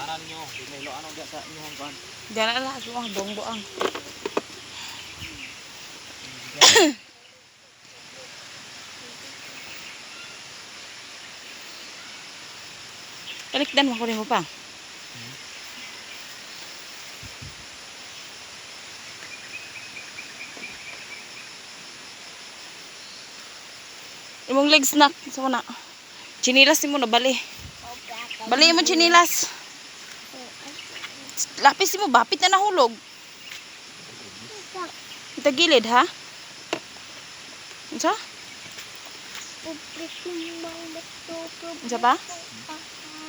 Kanan nyo, di may lo ano dyan sa inyong kan. Diyan na lahat mga buang-buang. Kalikdan mo ko rin mo pa. Imong leg snack sa na. Chinilas mo na bali. Bali mo chinilas. Lapis mo bapit na nahulog. Kita gilid ha? Unsa? Unsa pa?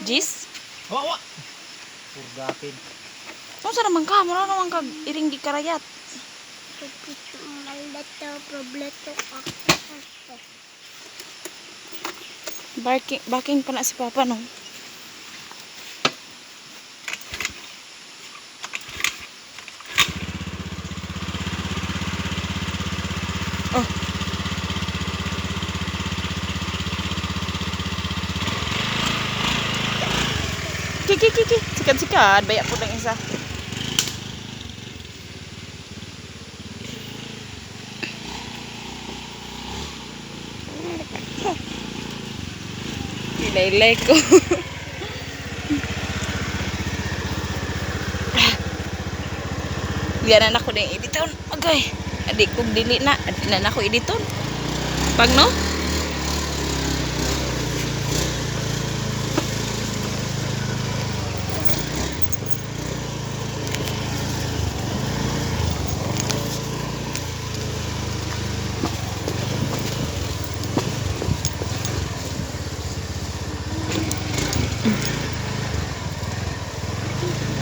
Jis? Wa. Purgapin. Unsa naman ka? Mura naman kag iring di karayat. Barking pa na si Papa no. Oh. Kiki. Sikat-sikat. Bayak po ng isa. Ilaylay ko. Diyan na ako na editon. Okay. Adik kong dili na. Adik na ako editon. Pag no?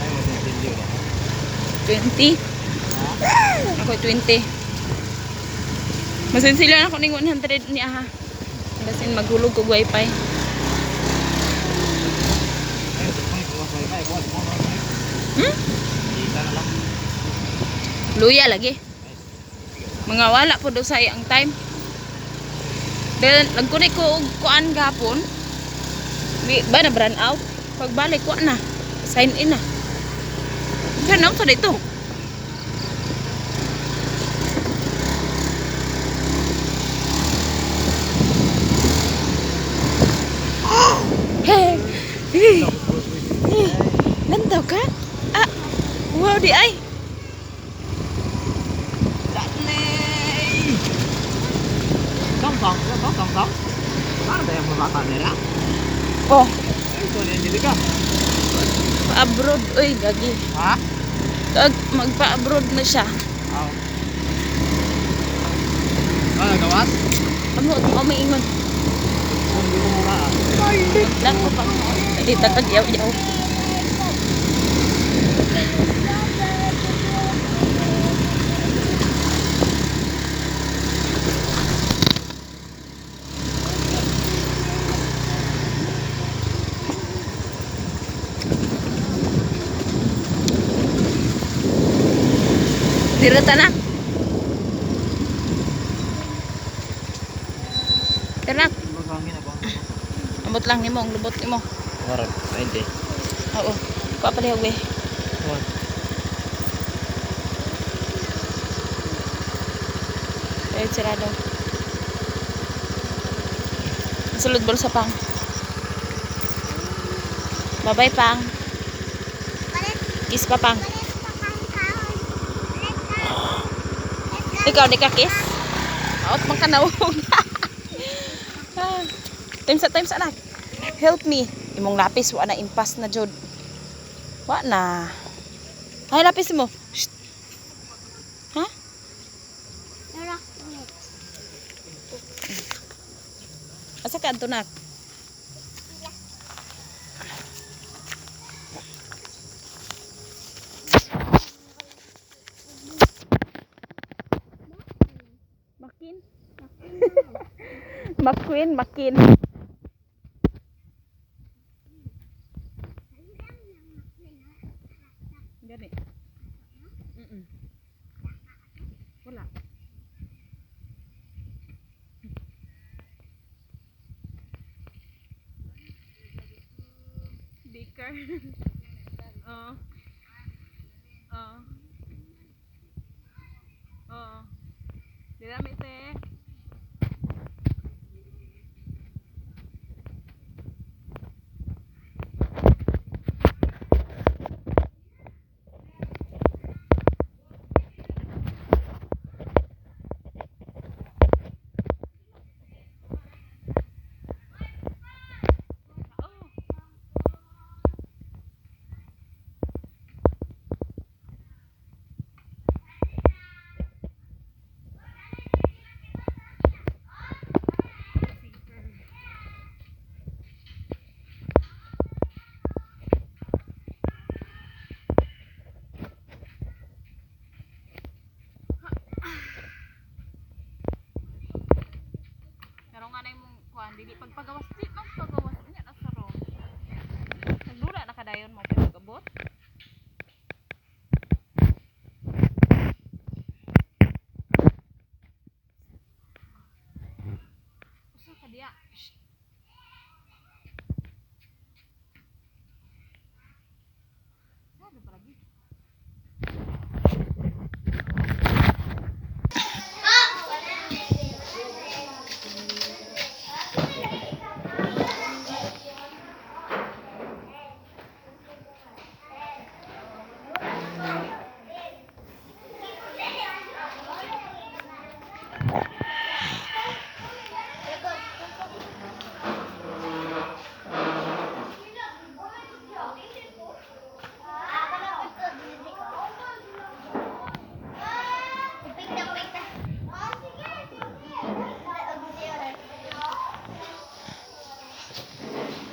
Ay mo din silyo. 20. Ako 20. Masinsilan ako ning 100 ni aha. Basin maghulog ko wifi. Ay, may buwas may buwas mo. Kita na lang. Luya lagi. Mga wala po daw sa ang time. Then nagkunay ko og kuan gapon. Di ba na brand out? Pagbalik ko na. Sign in na. Brand out sa dito. Hey. Lantaw ka? Ah. Wow di ay. Gampang. Ano ba yung mabata nila? Oh, Ay, ito na hindi ka. abroad oy gagi. Ha? Kag magpa-abroad na siya. Oo. Ano gawas? Amo may ingon. Hindi mo mura. Lang ko pa. Di tatag yaw-yaw. Direta na. Terak. Magangin ako. Ambot lang nimo ang lubot nimo. Warag, 20. Oo. Kuha pa lihog eh. What? Ay, sirado. Sulod bulsa pang. Bye-bye pang. Kiss pa pang. Ikaw di ka kiss? Out man ka nawog. Times anak. Help me. Imong lapis wa na impas na jud. Wa na. Ay lapis mo. Shh. Ha? Asa ka adto nak? Makin. Gani. Wala. Baker. Oo. Oo. Oo. Dinami te. Pero nga na yung kuhan, dili pagpagawas, di pagpagawas, niya na sa ron. Nagdura na kadayon mo, pagkabot. Usa ka diya. Shh.